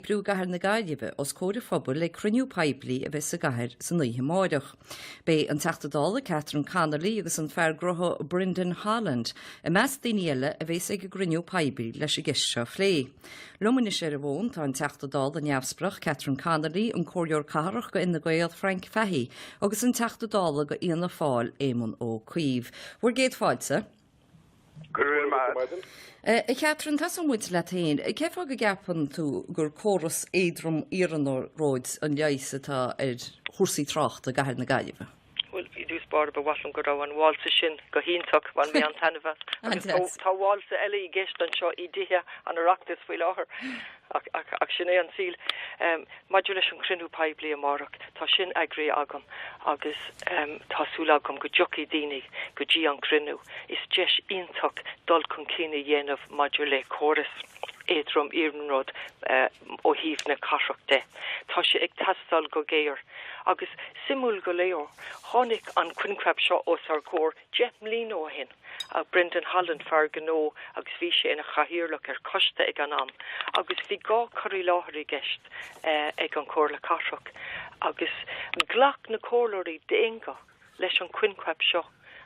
Brú gahar na Gaillimhe os cóir phobal le cruniú peblií a bheits a gahar san nuthe máireach. Bé an teachtadála Catherine Connolly agus an feargrotha Brendan Holland a meas daoine eile a bheits ag gruniú peblií leis a gceist seo phlé. Lumaine sé a bhón tá an teachtadála neamhsprach Catherine Connolly an cóiriúr carach go ina Gael Frank Fahey agus an teachtadála go íana fáil éman ó cuimh. Bhuair géad fáilsa? Catherine, tas an muid le tain. Cef go gapan tú gur córas éadrom íran róid an leis atá chusaí tracht a gahar na Gaillimhe? Well, you do sport about what go raw and waltz shin go hintach one me an tanva. Tá waltz eile gist an seo idea an a rocktas fil áhar ach sinné an síl modulation crinu pibli a marach tá sin agré agam agus tásúla agam go jockey dini go gi an crinu is jesh intach dul kun cine yen of modulate chorus érum Iarnród ó híh na carach de. Tá sé ag tastal go géir. Agus simúl go léor, tháinig an cuincrab seo os ar cór jet mlín ó hin. A Brendan Holland far gnó agus bhí sé ina chahirirlach ar costa ag an am. Agus bhí gá choirí láthir i gceist ag an cór le carach. Agus glach na cóirí déinga leis an cuincrab seo.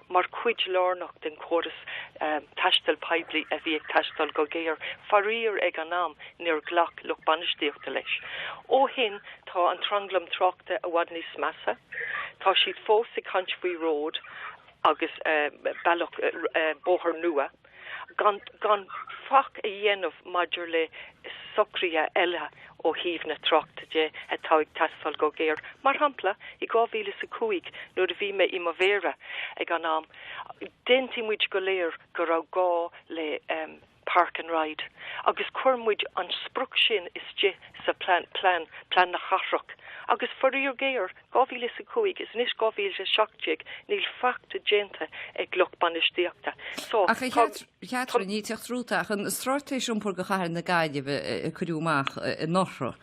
Mar cuid lárnach den chóras tastal peibli a bhí ag tastal go géir farír ag an am níor glach luch banistíochta leis. Ó hin tá an tranglam trochta a bhhad níos massa, tá siad fós i Country Road agus ballach bóthar nua, gan fach a dhéanamh maidir le socria eile ó híh na trochta de atá ag tastal go géir. Mar hampla i 2005 nuair a bhí me i Mavera ag an am. Déntí muid go léir go rá gá le park and ride. Agus cuirmuid an spruc sin is je sa plan na charach. Agus faríor géir 2005 is nis 2017 níl facta gente ag loch banistíochta. So Catherine ní teachtrúteach an stratéisiún por go chahar na Gaillimhe cruúmach nachra.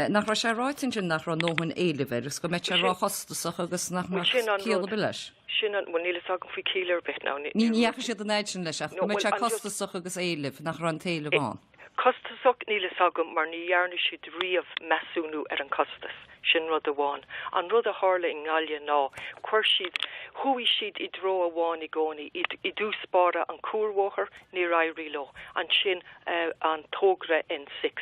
Nach ra sé ráitin sin nach ra nóhan éilehir, gus go met sé rá chostasach agus nach mar cíala bileis. Sin an nílas agam fao cílar bit ná. Níhecha siad an éid sin leis, go met sé costasach agus éileh nach ra an téile bháin. Costasach nílas agam mar níhearna siad riamh measúnú ar an costas. Sin rud a bháin. An rud a hála in gáile ná, chuir siad, thuí siad I dro a bháin I gcónaí, I dú spára an cúrmhóthar ní rairí lo, an sin an tógra N6.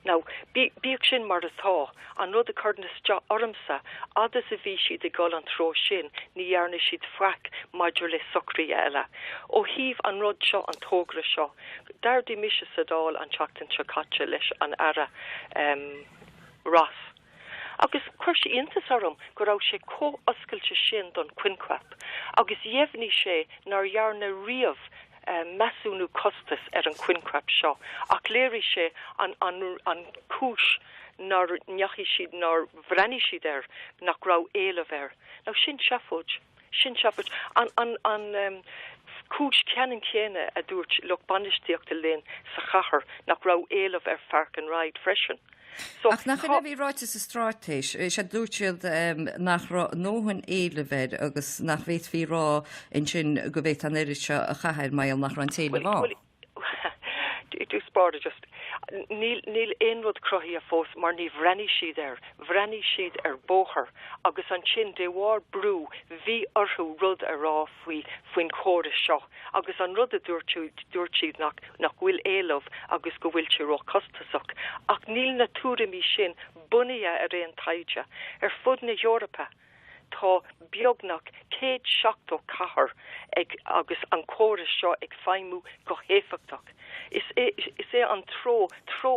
Now, bíag sin mar atá, an rud a chuirnas de ormsa, adas a bhí siad I gol an tro sin, ní dhearna siad frac maidir le socrí eile. Ó híh an rud seo an tógra seo, dar di mise sa dáil an teachtain se caite leis an ara ras. Agus chuir sé intas orm go raibh sé có-oscailte sin don cuincrap. Agus dhéimhní sé nar dhearna riamh measúnú costas ar an cuincrap seo. Ach léirí sé an cúis nar neachi siad nar bhreani siad nach raibh éileamh ar. Now sin seafóid. An cúis ceanan céine a dúirt loch banistíochta léin sa chachar nach raibh éileamh ar farc an ride freisin. Ach nach a bhí ráite sa strátéis, sé dúirtead nach nóhan éilehir agus nach bhéit bhí rá in sin go bhéit an éiriise a chahair mail nach an téile bhá. Dú spáda just níl éonrud cruthaí a fós mar ní bhreani siad ar bóthar agus an sin de bhhar brú bhí orthú rud a rá faoin chóras seo agus an rud a dúirt siad nach bhfuil éileamh agus go bhfuil rá costasach ach níl na túramí sin bunaithe a réon taide ar fud na Eorpa tá beagnach 170 cahar agus an chóras seo ag feimú go héfachtach. Is é an tro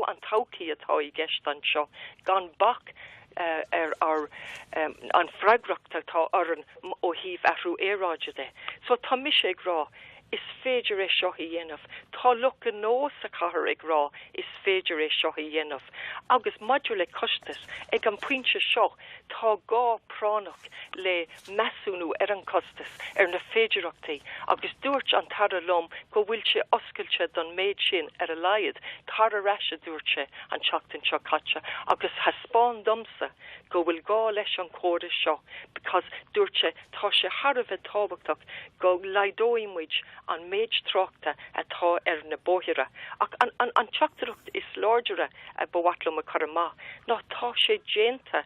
an tauci atá I gceist an seo gan bach an freigrachta tá oran ó híh ahrú éráide de. So tá mis ag rá is féidir é seo I dhéanamh. Tá lucha nó sa cahar ag rá is féidir é seo I dhéanamh. Agus maidir le costas ag an puinte seo tá gá pránach le measúnú ar an costas ar na féidireachtaí agus dúirt an tar lom go bhfuil sé oscailte don méid sin ar a laiad tar a reise dúirt sé an teachtain seo caite agus haspáin domsa go bhfuil gá leis an córas seo because dúirt sé tá sé Harbheith tábhachtach go laidóimmuid an méid tráchta atá na bóithire. Ach an teachtarucht is láidere a bhhatlum a carama. Ná tá sé déanta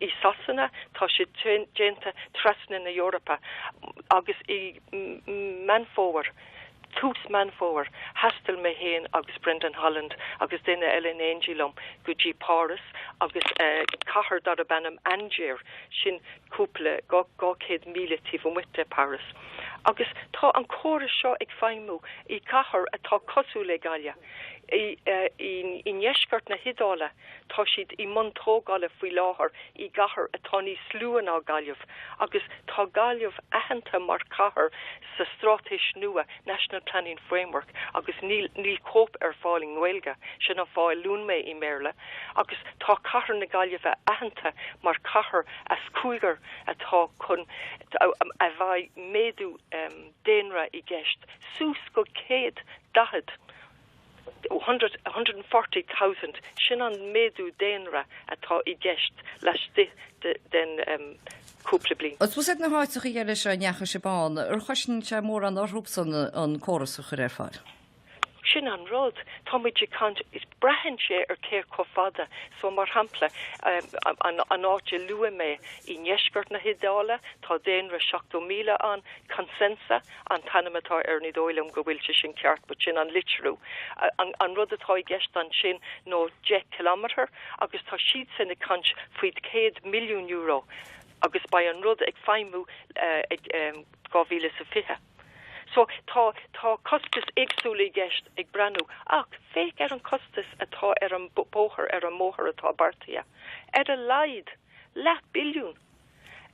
I Sassana, tá sé déanta trasna na Europa, agus I manfówer. Tús manfówer, hastel me héin agus Brendan Holland, agus duine Ellen Angelum, go G Paris, agus cahar dar a benam Angier, sin cúpla gá céad míle tífu muite Paris. Agus tá an córa seo ag feimú I cahar atá cosú le galia. I neiskart na hidála, tá siad I montógála fui láhar I gahar atá ní slúan á gaileh, agus tá gaileh ahananta mar cahar sa strátéis nua National Planning Framework, agus níl cóp fáling Gaelga, sin a fáil lún mé I Merle, agus tá cahar na gaileh ahananta mar cahar as cúigar atá chun a bhai méadú dénra I gceist, sús go céad dahad 140,000 sin an méadú dénra atá I gceist leis den cúpla blin. Os bus na háiteach I dhéile se neachar se bán, chusin se mór an orthúpsan an chorasach ar fad. Sin an rud, Tommy Caint is brehan sé céir cofada, so mar hampla an áte lua mé I neiskart na hidála, tá dénra 7,000 an consensa an tanamatá ní dóilem go bhfuil sin ceart, but sin an litru. An rud atá I gceist an sin nó 10 kilometer, agus tá siad sin I cant faoid €100 million, agus ba an rud ag feimú ag 2050. So tá costas agsúla gceist ag brenn ach féic an costas atá an bóthar an móthar atá bartaí. A laid le billiún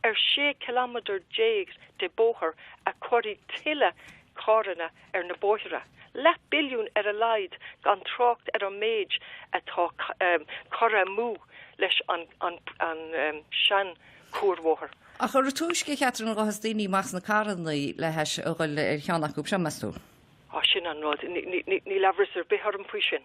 6 kilometer déag de bóthar a choirí tiile cáranna na bóithire. Le billiún a laid gan trácht an méid atá chora mú leis an sean cuarmhóthar. A chu túisce Catherine gohas daoine mas na carannaí le heis a ghfuil cheannach go sem meú. Sin an rud, ní lehras bethar an pui sin.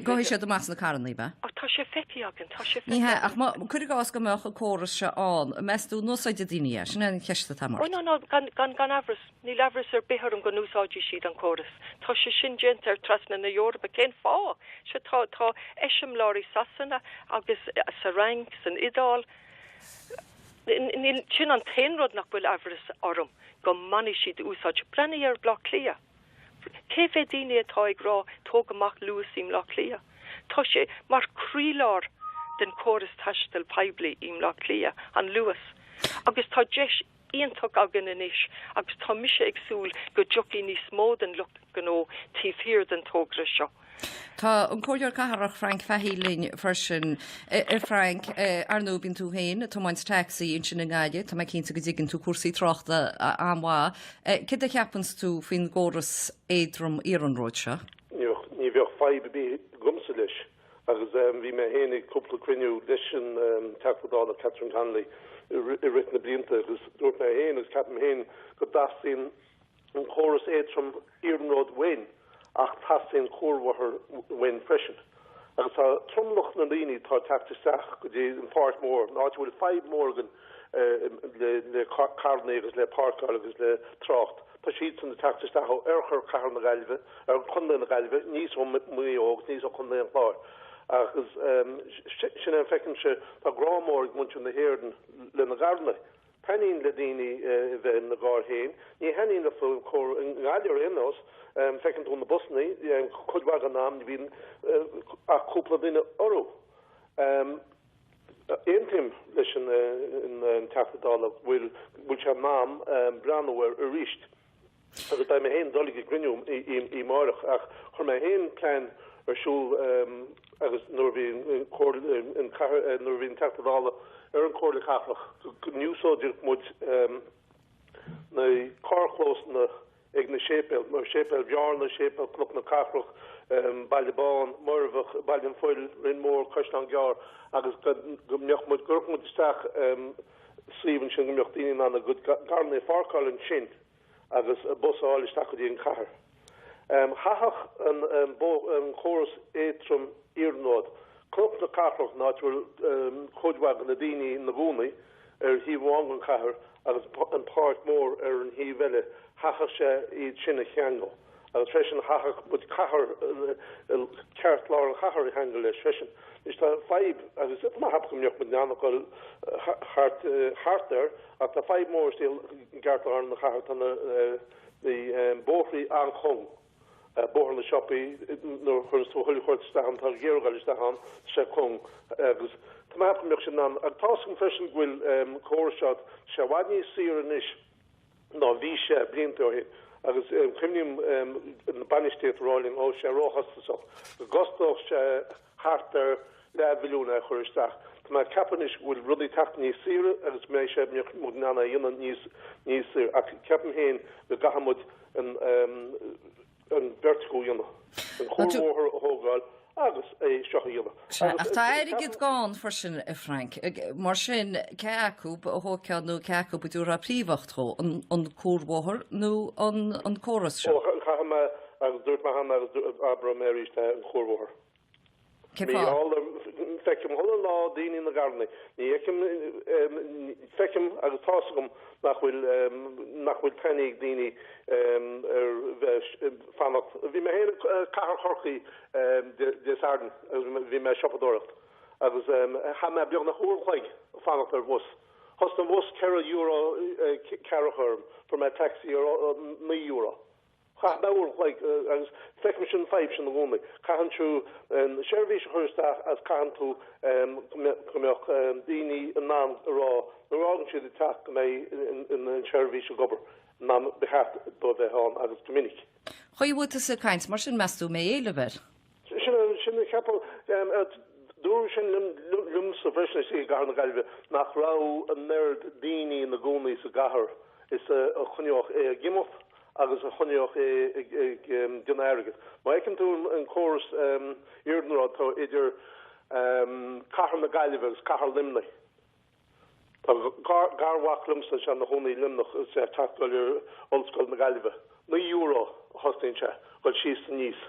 Go sé do mas na carannaí ba? Tá sé feici agan, tá sé feici. Ní ach chuir gás go meach a choras se an, meú nóáide daine sin an cheiste tamar. No, gan ahras, ní lehras bethar an go núsáidí siad an choras. Tá sé sin gent trasna na Europa cén fá, se tá eisiom láirí Sassana agus sa rang, san idáil. Sin an téanrod nach bhfuil ahras orm go mani siad úsáid brenn ar blá clia. Cé fé daine atá ag rá tóg amach luas im lá clia. Tá sé mar crílár den choras taistal peibli im lá clia an luas. Agus tá deis íontach agan inis, agus tá mise agsúil go joci níos mód an lucht gó tíhhir den tógra seo. Tá an cóidear caharach Frank Fahílín fersin Frank arnú bín tú héin, tá máins taxi in sin na gaide, tá mai cinnta go dtí tú cuasaí tráchta amhá. Cid a cheapans tú fin góras éadrom Iranróid se? Ní bheoh faibe bí gumsa leis, agus bhí me hénig cúpla criniú leis an tapadála Catherine Connolly I rit na blianta, agus dúirt me héin agus capim héin go dasín an choras éadrom Iranróid wein. Ach tassin chórwahar win freshen. Agus tá tromloch na líní tá tactisteach go dé an part mór. Ná bhfuil 5 morgan le carné agus le parkar agus le tracht. Tá siad san na tactisteach ó chur car na gailve, chunda na gailve, níos ó muíog, níos ó chunda an plár. Agus sin an fecinn se tá grámór muintú na héirden le na garna. Pennin le daoine bheith na gár héin, ní henin le fú chór an gaidir innos, fecinn tún na busnaí, chudhag an nám, bhín a cúpla duine orú. Éontim leis an tapadála bhfuil se nám breanúir a ríist. Agus da me héin dolig griniúm I marach, ach chur me héin plein siúl agus nuair bhín tapadála an cóirla chaflach nniusóidir muid na carchlós na ag na sépel, mar sépel bhearn na sépel clop na caflach bailibán, marvach, bailin foiil, rin mór, costan gear, agus go mneach muid gurchmud isteach slíban sin go mneach daoine an a go garna farcáil an sin, agus busáil isteach go dí an cahar. Chachach an choras étrum Iarnód, clop na caflach ná bhfuil chudhag na daoine na gúnaí hí bháin an cahar, agus an páirt mór an hí bheile hachar sé I sinna cheango. Agus freisin hachar bud cahar ceart lá chahar I hangel leis freisin. Is tá five agus má hapcom joch mit nánaáil hart there ach tá five mór stíl ceart lá na chahar tan the bóthí an chong. Bór na shoppi no chun so hol chut staan tar georgal staan se kong agus tmap mir nan a taskum fashion gwil chorshot shawani sirnish no visha blinto agus premium in Spanish state rolling o sharo hosto gosto harter la viluna chorstach tma kapanish will really takni sir agus me she mir nana yunan nis a kapen hen the gahamud an vertical yna. An chorwar hogal agus shoch yna. Ach tá airigid gán forsin Frank. Mar sin ceacúb a hócead nó ceacúb a dúra príomhacht tro an chorwar nó an chorus seo. Chama agus dúirt ma han agus Abra Mary's an chorwar. Mi all fekim holle lá dín in na garni. Ni fekim agus tasgum nach wil tanig dini fanat vi me hele kahar horki de sarden vi me shoppadorcht agus ha me bjorn nach hoorgleik fanat was host was euro carahorm for my taxi or €9 ha bauer like as fekim 5 in the woman can to service herstaff as can to dini nan raw the wrong should attack me in the service gober nam behalf do the hon as communic Choi would to say caint mar sin mestu me eile ver sin couple Dúr sin lum sa brisna sí gar na galbe nach rá an nerd dini in the goni sa gahar is a chunioch gimoth agus a chunioch generic. Ma I can do an course Irdenrod to idir Cahar na Galivers, Cahar Limney. Garwach Limsa an the Honey Limnach is tactful old school na Galiva. €9 hosting cha, but she's the niece.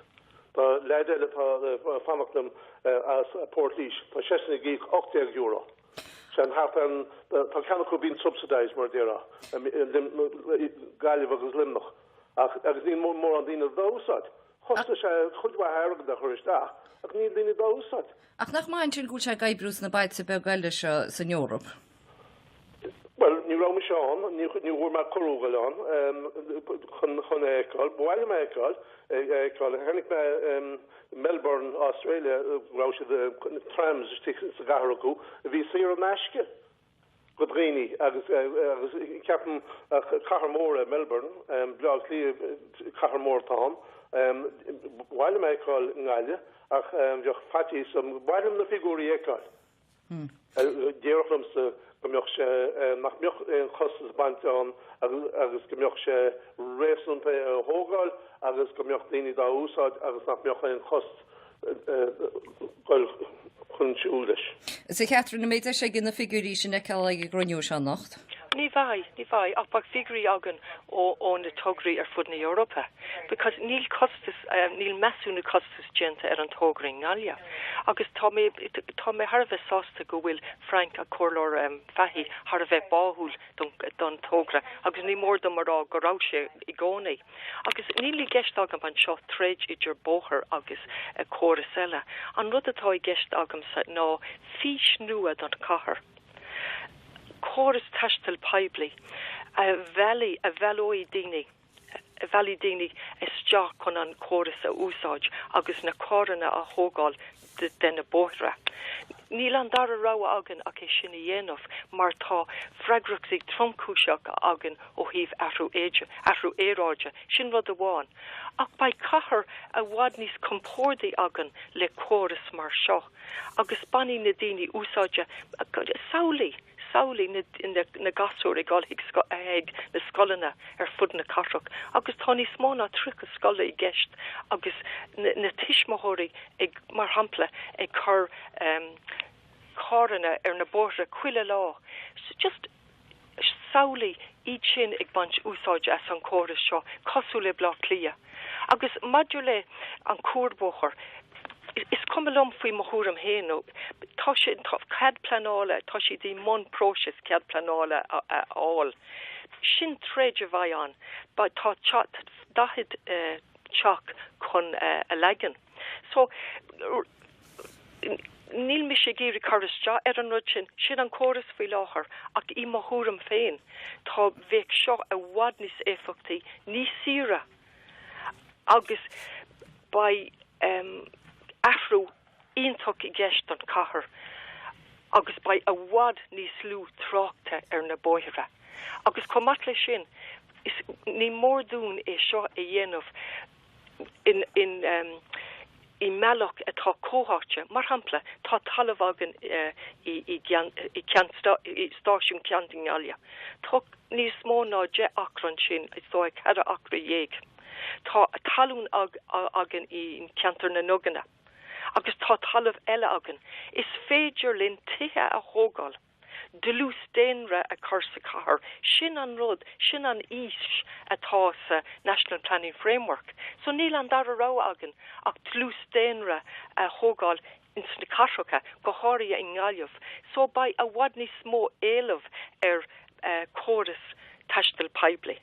The lad the Famaclum as a Port Leash, the Chesney geek €8. And happen the Canaco being subsidized more there. Galiva was Limnach. I've seen more on the those side. Hosta Hudwa Harag the Horista. I've need the those side. Ach nach main sin gúil sé gaibbrús na baid sa be gaile se san Europa. Well, ní ra seán, ní bhfuair mar chorógáil an chun éáil, bhhaile me éáil, henig me Melbourne, Australia, rá sé de trams sa gahar acu, a bhí sé an meisce go dréine agus ceapan cahar mór Melbourne, bleag lí cahar mór táin, bhhaile me éáil ngáile, ach bheoh fatí som bhhailm na figúrí éáil. Déirlam sa gomioch sé nach mioch chostas bantan agus gomioch sé résunta hógáil agus gomioch daoine dá úsáid agus nach mioch chost chun siúldais. Is Catherine na méidir sé gin na figurí sin ag groniú se nacht? Ní bhai, ach bag figurí agan ó na tograí ar fud na Europa. Because níl measú na costas genta ar an tograí ngália. Agus tá mé harbheith sásta go bhfuil Frank a chorlór fahí harbheith báthúil don togra. Agus ní mór do marrá go rá sé I gcónaí. Agus níl gceist agam an seo tréid idir bóthar agus chóras eile. An rud atá I gceist agam ná fís nua don cahar. Chorus tastal pibli a veloi dini is jock on an chorus a úsáid agus na corana a hógáil den a bóthra. Níl an dar rá agan a sinna dhéanamh mar tá freagraigh tromcúiseach agan ó híh ahrú éráide sin rud amháin. Ach ba cahar a bhhad níos compórdaí agan le chorus mar seo agus baní na daoine úsáide saolaí na gasúir ag gáil na scolanna ar fud na carrach agus tá níos mó ná tric a scola I gceist agus na tiismóthirí ag mar hampla ag chur cáranna ar na bóthra cuile lá. So just saolaí iad sin ag bant úsáide as an chóras seo cosú le blá clia. Agus maidir le an cuairbóthar is cum alum fwy mahúram héno. Tá sé cad planála, tá sé di mon prósis cad planála all. Sin tréide bhai an, ba tá dahid chak chun a legan. So, níl mi sé géri caristja an rudsin, sin an choras fwy láhar, ac I mahúram féin, tá veic seo a wadnis éfachtaí ní sira. Agus, by afro iontok I gceist an cahar, agus by a wad ní slú tráchta na bóithre. Agus comatla sin, is ní mór dún seo a dhéanamh I mealach atá cóháte, mar hampla, tá talamh agan I stáisiún ceanting alia. Tá níos mó ná de acran sin, is dó cada acra dhéag. Tá talún agan I ceantar na nugana. Agus tá talamh eile agan. Is féidir linn tithe a hógáil. Dulús déanra a cursa cahar, sin an rud, sin an ish atá sa National Planning Framework. So níl an dar rá agan, ach dulús déanra a hógáil in sna carrocha, go háirí a ngáilioh. So by a wadní smó éileh chóras taistil paibli.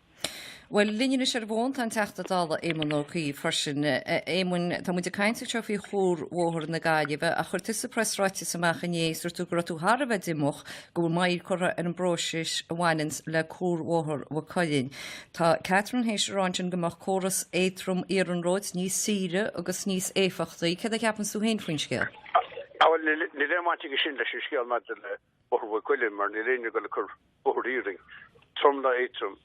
Well, líne sé bhnt an teachtadála émanóí farsin émun tá muide caiinte seo fí chór óthir na gaiileh a chuirtis sa presráite samach a nééisir tú gur tú Harbheith dimach go maiid chora an bróis a bhhainins le chór óthir wa cailín. Tá Catherine hééis ráin gomach choras étrum ar an róid níos síre agus níos éfachtaí, cad a ceapan sú héin faoin scéal? Ní rémáte go sin leis scéal me le óthir wa cailín mar ní réine go le chur óthíring trom na étrum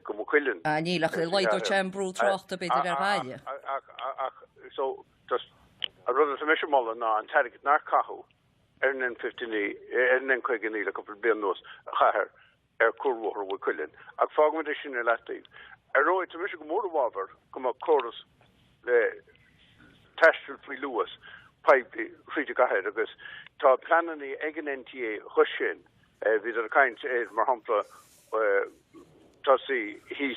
go mo quillen. Nílach le leidú tem brú tráchta beidir a ráile. So, just a rud a mis molla ná an teirigh nar cahu nen 15 nen chuigení le couple bianos a chahar curvóhar wa quillen. Ag fágmid sin a letíh. Roi to mis go mór waver come a chorus le testul fri GLUAS pipe frite gaher agus tá planani egen NTA hushin vid a caint mar hampla Tossi hís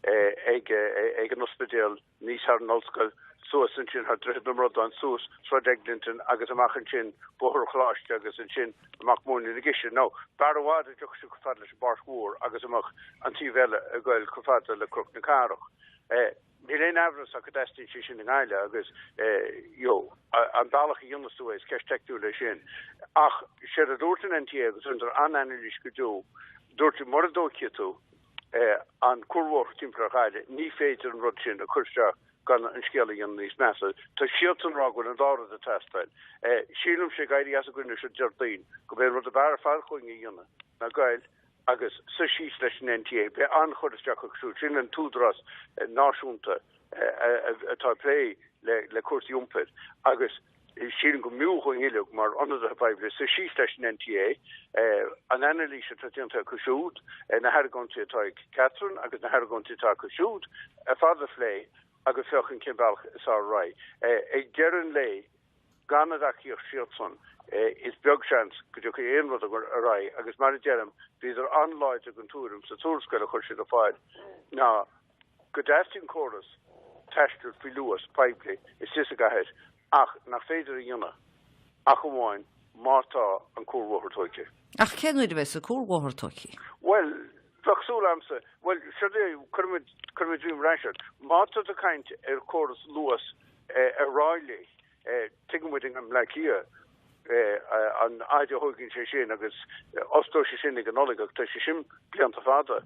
ag an ospedal níos har an olskal soas an sin har drehid numrod an soas Srodeglinton agus amach an sin bohar chláist agus an sin amach mór in gishin. No, barwad a joch sig fadle barch war agus amach an tivelle a goil kofadle le kruk na karoch. Ní réon avras a cadastin sin in Gaile agus an bailach Jonas Suez ceist teú lei sin. Ach sé a dúirtan NTA agus under ananilis go dú dúirtu mar a dóciatú an curvór timpra Gaile ní féidir an rud sin a chuirteach gan an scéala an níos measa. Tá sialtan rágul an dára a testáil. Sílam sé gaiirí as a gúine se deirdaín go bhéir rud a bar fáil chuing í Iona na Gail agus sa síos leis an NTA be an chuirteach agsú sin an túdras náisiúnta atá plé le cuasí umpid agus sílan go miú chuing ileach mar anad a baibre sa síos leis an NTA an analíse tatianta cosúd na hargonti atá Catherine agus na hargonti atá cosúd a fada flé agus fechan cimbalch sa rai. Geran lei ganadach íoch siotson is bugchans go jo éon rud a rai agus mar jerum beidir anláid a gantúrum sa túrscoil a chuir a fáid. Ná go dastin choras teistil fi GLUAS pipe is sis a gahead ach nach féidir a Iona ach amháin mátá an cúrhóthar tóice. Ach cenúid a bheits a cúrhóthar tóice? Well, Fachsúlamsa, well, sure curmid dream rashad. Mátá a caint choras GLUAS a ráile tigamwiding am like here an aide hoigin sé sin agus ostó sé sin an oligach tá sé sin blianta fada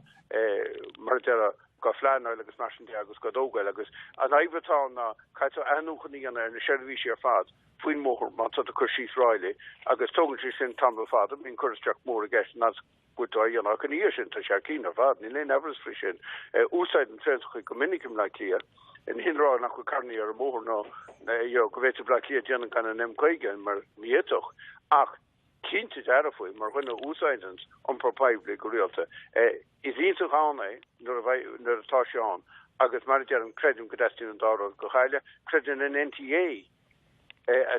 mar dera go flein agus marsin agus go dógail agus an aibatá na caitá anúchaní an na servisi ar fad fuin mór má tá a chursís ráile agus tógann sé sin tambal fada mín chuteach mór a gist nas gutá an can í sin tá sé cín ar fad ní le nevers fri sin úsáid an tréch go minicim le lia in hinrá nach chu carní ar mór ná go bhéte bla lia déan gan an nemcoige mar miétoch ach cínte arafuoi mar chuine úsáidens an propaible go réalta is íach ána nar atá seán agus mar an credim go destin an dá go chaile credin an NTA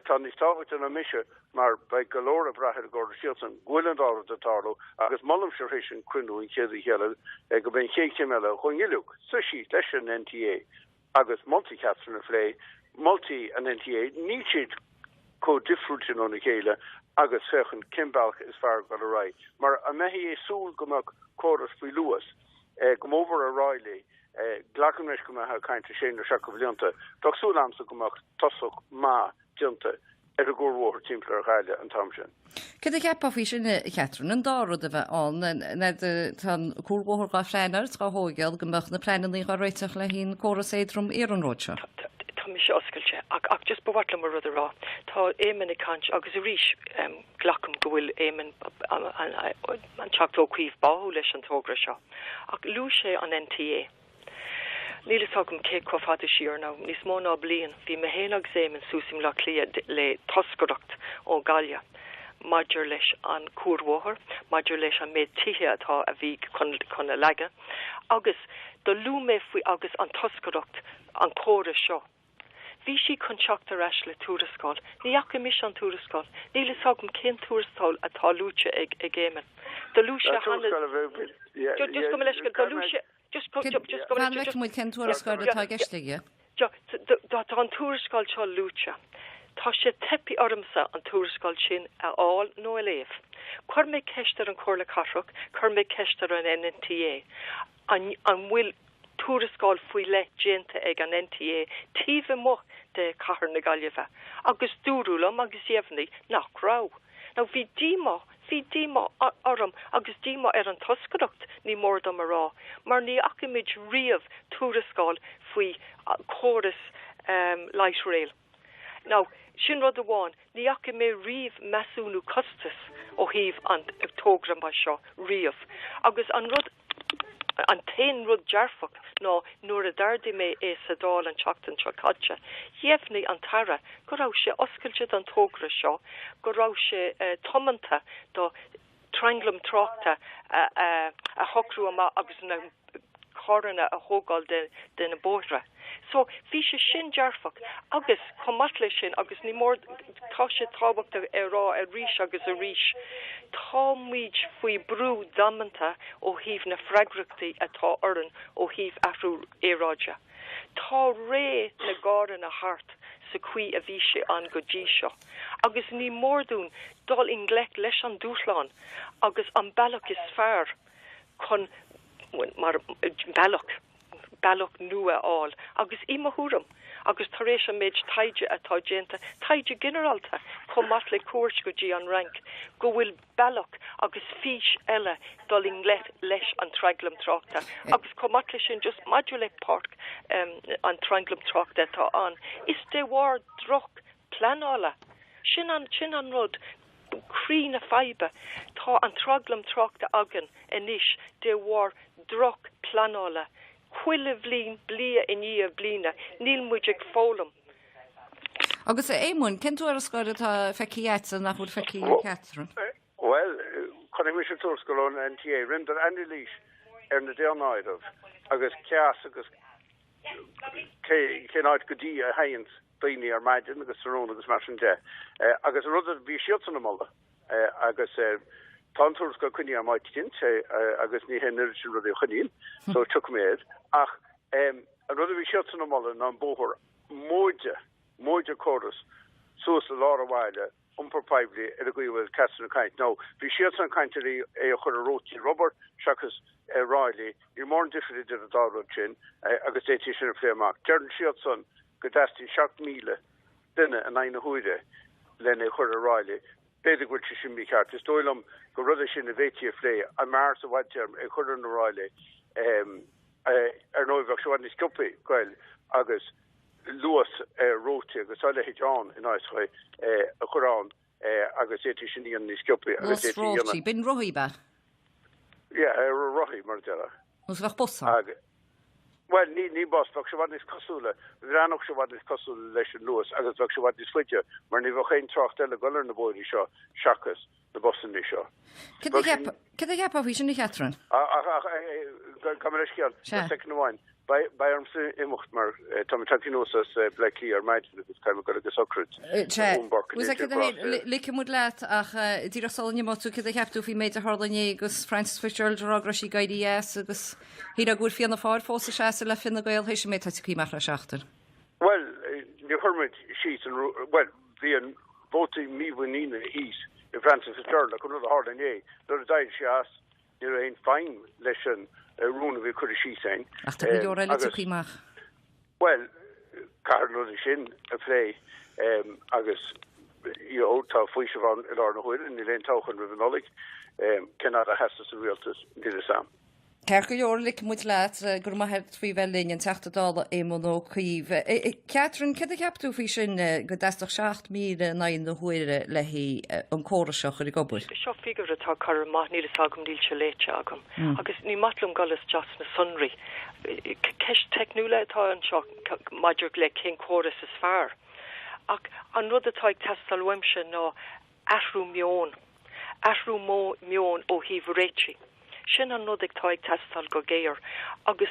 tá níos táhacht an a mise mar bei golóra brethir go síalsan ghuiilean dá a tarlo agus mollam sin cruinú in chéad heile go ben chéic meile chuin iluch sa sí leis an NTA agus multi Catherine a phlé multi an NTA níid có difriúin ónna chéile agus fechan Kimbalch is fear go a rai. Mar a mehi é súl gomach choras fui luas, over a Riley, glacanreis go ha caint sé na seach bblianta, Dag súlamsa gomach tosach má dianta a gurhór timpplair chaile an tamsin. Cyd y gap o fi sy'n Catherine yn dorod y fe on, nid tan cwrbohor ga ffrenar, ga hogel, gymach na plenan ni ga reitach le hi'n coras eidrwm iron rocha. Tá mi sé oscailse ach just bhhartla mar rud ará tá éman I caint agus a ríis glacham go bhfuil éman an teachtó cuomh báú leis an tógra seo ach lú sé an NTA. Nílas agam cé cofada siar ná níos mó ná blian bhí me hélag éman súsim le clia le toscodacht ó Galia maidir leis an cuarmhóthar maidir leis an méid tithe atá a bhí chun a leige agus do lú mé faoi agus an toscodacht an córa seo. Bhí si conseachta reis le túrascáil, ní acha mis an túrascáil, nílas agam cén túrascáil atá lúte ag éman. Do lúse hanna... Just go leis go lúse... Just go leis... Múid cén túrascáil atá geistige? Tá an túrascáil seo lúte. Tá sé tepi ormsa an túrascáil sin a áil nó a léh. Chuir mé ceistar an cóirla carrach, chuir mé ceistar an NTA. An bhfuil túrascáil faoi le dénta ag an NTA tíomh mo de cahar na Gaillimhe agus dúrúlam agus dhéimhnaí nach rá. Now bhí díma orm agus díma an toscodacht ní mór dom a rá, mar ní acimid riamh túrascáil faoi chóras light rail. Now sin rud amháin ní acimé riamh measúnú costas ó híomh an tógram ba seo riamh agus an rud an tain rud jarfach no nuair a dardi mé sadáil an teachtain seo caite. Dhéimhnaí an tara go raibh sé oscailte an tógra seo, go raibh sé tomanta do trianglam tráchta a hocrú ama agus na choranna a hógáil de na bóithre. So bhí sé sin jarfach agus comatle sin agus ní mór tá sé tábhachta rá a ríis agus a ríis. Tá muid faoi brú damanta ó híomh na freigrachtaí atá oran ó híomh afrú éráide. Tá ré na gáran a hart sa cuí a bhí sé an go dtí seo. Agus ní mórdún dul inglec leis an dúsláán agus an bailach is fearr chun mar bailach nua all agus imahúram agus taréis an méid taide atá dénta taide generalta comat le cuairt go dtí an rank go bhfuil bailach agus fís eile dul inglet leis an trianglam tráchta agus comat lei sin just modulate park an trianglam tráchta atá an is de war droch planála sin an rud crí na faibe tá an trianglam tráchta agan inis de war droch planála Cuile bhlín blia in íomh blina, níl muid ag fólam. Agus émún, cén tú ar a scoir atá feciíetsa nach bhfuil fecií Catherine? Well, chun éimi sé túrscoil ón NTA, rindar anna lís ar na déanáidmh, agus ceas agus cénáid go dtí a haint daoine ar maidin agus sarón agus mar sin de. Agus rud a bhí siot an amala, agus Tantúrs go cynni am aitint agus ní henir sin rudí chunín, so tuk méid. Ach, a rudí vi siotsan am allan an bóhor móide chorus, soos a lára waile, paibli a gwywyr Catherine Caint. No, vi siotsan caint e chur a roti Robert, Shakas Riley, i'r morn diffyr i'r darod sin, agus eiti sin y fflemak. Jern siotsan gydasti 7,000 dyna yn ein hwyre, len e chur a Riley. Beidir gwrt sin mi cart. Is dóilm go rudde sin a véti a flé a mars a wadterm e chur an roile nóivach se wadni skuppi gweil agus luas roti agus alle hitán in Eisre a churán agus éti sin íon ni skuppi agus éti roti, bin rohi ba? Ja, rohi mar dela. Us vach bossa? Well, ní bos, vach se wadnis cosúle. Ranoch se wadnis cosúle leis an luas, agus vach se wadnis flitje, mar ní vach ein tracht eile golar na bóri seo, Shakas, na bosan ni seo. Cyd y gap o fi sy'n i Catherine? Камер ysgial, second one. By arms imucht mar tomatantinosas blackie ar maid agus kaim go agus ocrut. Was ek the like moet laat ach die rasol nie moet zoek dat heb toe fi meter harder nie agus Francis Fitzgerald rograshi gaidi yes agus hier goed fi aan de vaart fosse chasse la fin de gael hees met het ki mag achter. Well, give Hermit sheets and well, the voting me when in heat. In Francis Fitzgerald, I couldn't have hard on ye. There is died she asked, you ain't fine lesson. Rún vi kur sí sein. Ach tá go le tuíach. Well, Carlo sin a play agus tá fuisi van in ar na huir in len tauchen with knowledge cannot a has to realtas did sam. Ceir go leorlik mu leat gur ma het fao bhelín an teachtadála émon ó chuomh. Catherine, cad a ceapú fao sin go deach 7,000 na na huire le hí an córaseach ar I gobur. Seo figur atá chur maith níl agam díl se léite agam. Agus ní matlum galas just na sunri. Ceis technúla atá an seo maidir le cén córas is fearr. Ach an rud atá ag testal weimse ná ahrú mion ó híh réiti. Sin an nodig taig testal go géir, agus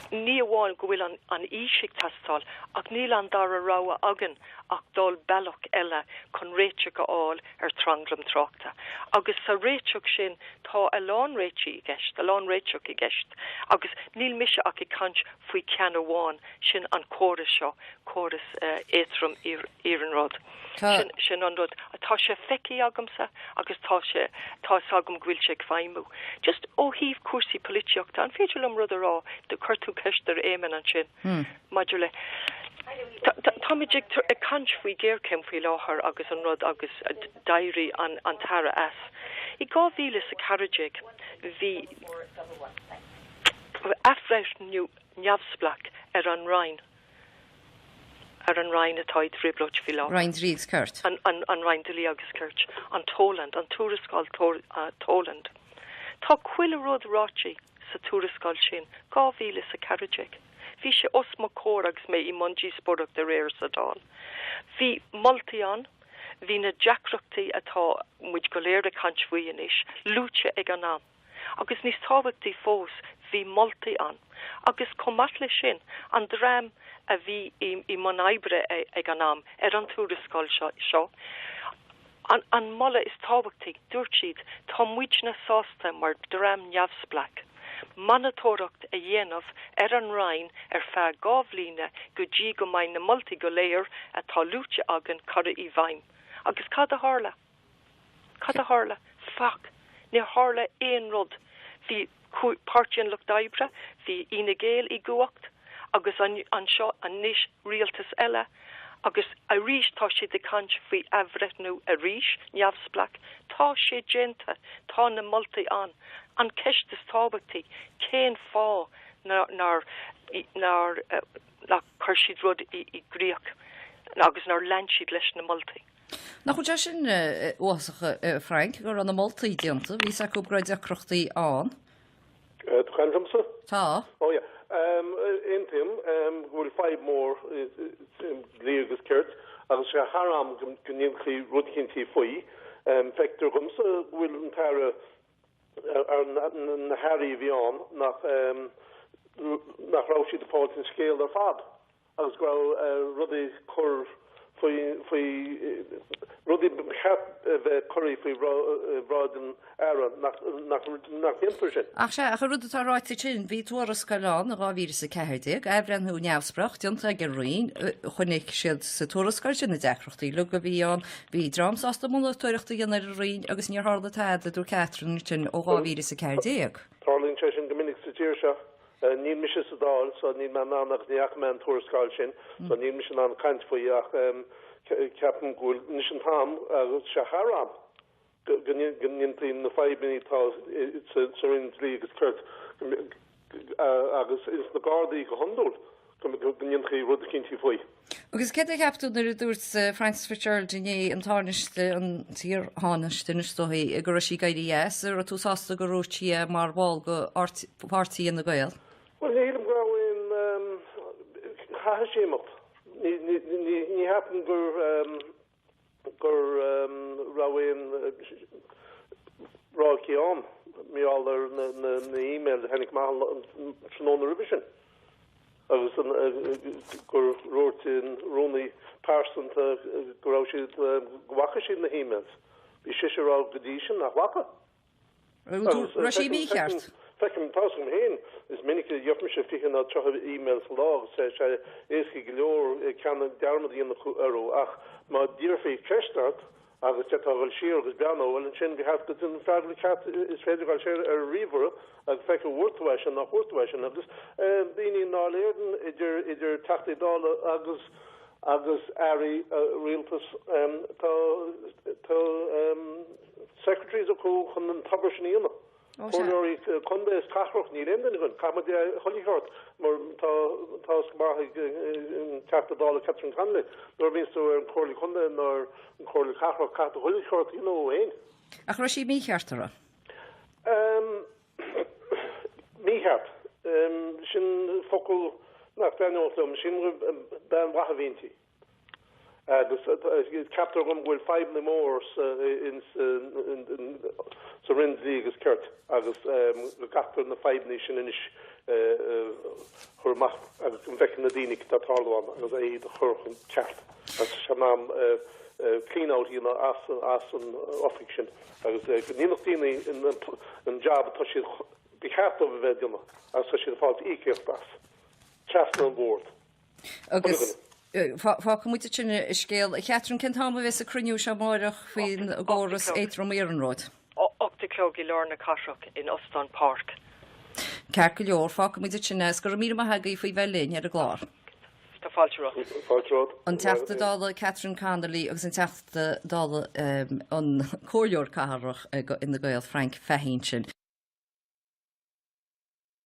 ní bháin go bhfuil an ísig testal, ach níl an dar a ráha agan ach dul bellach eile chun réite go áil tranglam tráchta. Agus sa réiteach sin tá a lán réiti I gceist, a lán réiteach I gceist. Agus níl mise ach I cant faoi cean bháin sin an córas seo, córas étrum Iarnród. Sin an rud, atá sé feici agamsa, agus tá agam ghuiil sé ghaimú. Just ó híh cuasaí políteachta, an féidir am rud ará, de chuirtú ceistar éman an sin. Maidir le. Táidig a cant faoi géir cem faoi láthair agus an rud agus dairí an tara as. I 2000 a carriaig hí afreis neamhsplach an Rhein. An Rhein atá I driblóid fi lá. Rhein Dríds Curt. An Rhein Dili agus Curt. An Toland, an túrascáil Toland. Tá cuiile rud ráti sa túrascáil sin, 2000 a carriaig. Bhí sé osma cór agus mé I mundí sporach de réir sa dáil. Bhí multi an, hí na jaacreachtaí atá muid go léir a cantfuíon is, lúte ag an am. Agus níos tábhachtaí fós, hí multi an. Agus comat le sin, an drám a bhí I manaibre ag an am, an túrascáil seo. An molla is tábhachtaí, dúirt siad, tá muid na sásta mar drám neamhsplach. Manatóracht a dhéanamh an Rhein fear 2 bhliain go dtí go mbeidh na multi go léir atá lúte agan cara I bhaim. Agus cad a hála? Fach, ní hála éon rud. Bhí páirtíon le daibre, bhí ina géal I gcuacht, agus an seo an níos rialtas eile, agus a ríis tá sé de cant faoi ehreitnú a ríis, neamhsplach, tá sé génta, tá na multi an ceist is tábhachtaí, cén fá nar chuir siad rud I gríoch, agus nar lean siad leis na multi. Na chu sin uasacha Frank gur an na multi dianta, hí sa cúbráid a crochtaí an. Tuchanramsa? Tá. Oh yeah. Intim, we'll 5 more Leagus Kurt, agus sé haram gynnychli rudcintí foi, fector gumsa will entire na Harry Vion nach raushi de pot in scale der fad. Agus go ruddy cur foi ruddy cap curry foi broaden era nach impression. Ach sé a rud atá ráit sin ví tuair scailán a gávír sa ceirdig, ebrenn neamhsprach dianta ag roin chunig siad sa tuarascail sin na decrochtaí lu go bhí an bhí drams as do mna tuireachta gin ar roin agus níor hála tead a dú Catherine sin ó gávír sa ceirdig. Tarlín sé sin gomininic sa tíir se. Ní mis a dáil, so ní man annach níach me an tuarscáil sin, so ní mis an caint faoach ceapan gúil níos an tam agus se haram. Ganniontaí na 5 minútá sa rin Leagus Kurt agus is na Gardaí go handúil ganniontaí rud a cinnti faoi. Agus cé a ceapú na dúirt Francis Fitzgerald inné an táneiste an tír háneiste na stoí a gur sí gaiidirhéas ar a tú sásta go rótí mar bháil go pártaí in na Gael. Well, nílim gráin chatha séach. Ní hapan gur ráin ráci an mí álar na e-mail hennig má tróna revision. Agus gur róirtín rónaí pásanta go rá siad ghacha sin na e-mails. Bhí sé rá go dtí sin nach wacha. Ra sí mícheart? fecin tasum hen is minnig jofmische fichen na cho emails log se eski glor kan darmod in euro ach ma dirfe kestart agus tetagel sheer agus biano well chin we have to in federal cat is federal share a river ag fek wortwation nach wortwation agus bini na leden idir $30 agus ari realtus to secretaries of who can tabershniana Cornori Conde is Cachroch ní Linden gun Camad Hollyhort mar tá bar $10 Catherine Connolly nor means to Corley Conde nor Corley Cachroch Cat Hollyhort you know ein. Ach Rashi Mícheartara. Mícheart sin fokul nach benolum sin ben wahavinti. Chapter 1 will 5 more in Syrinz League is Kurt agus chapter na 5 nation in her mach agus convection na dinig that all agus I the her chat as shamam clean out you know as an offiction agus ninotini in job to she be half of the you know as she fault ikirtas chat on board agus Fá muite sinna scéal Catherine Connolly vis a cruniú se máireach faoin agóras éitrom éanróid. Ochta clog I Lorna Cashrock in Oston Park. Ceir go leor fá muite sinna gur mí hagaí faoi bhelín ar a glár. Tá fáilteród. An teachtadála Catherine Connolly agus an teachtadála an cóleor carach in na Gael Frank Fehín sin.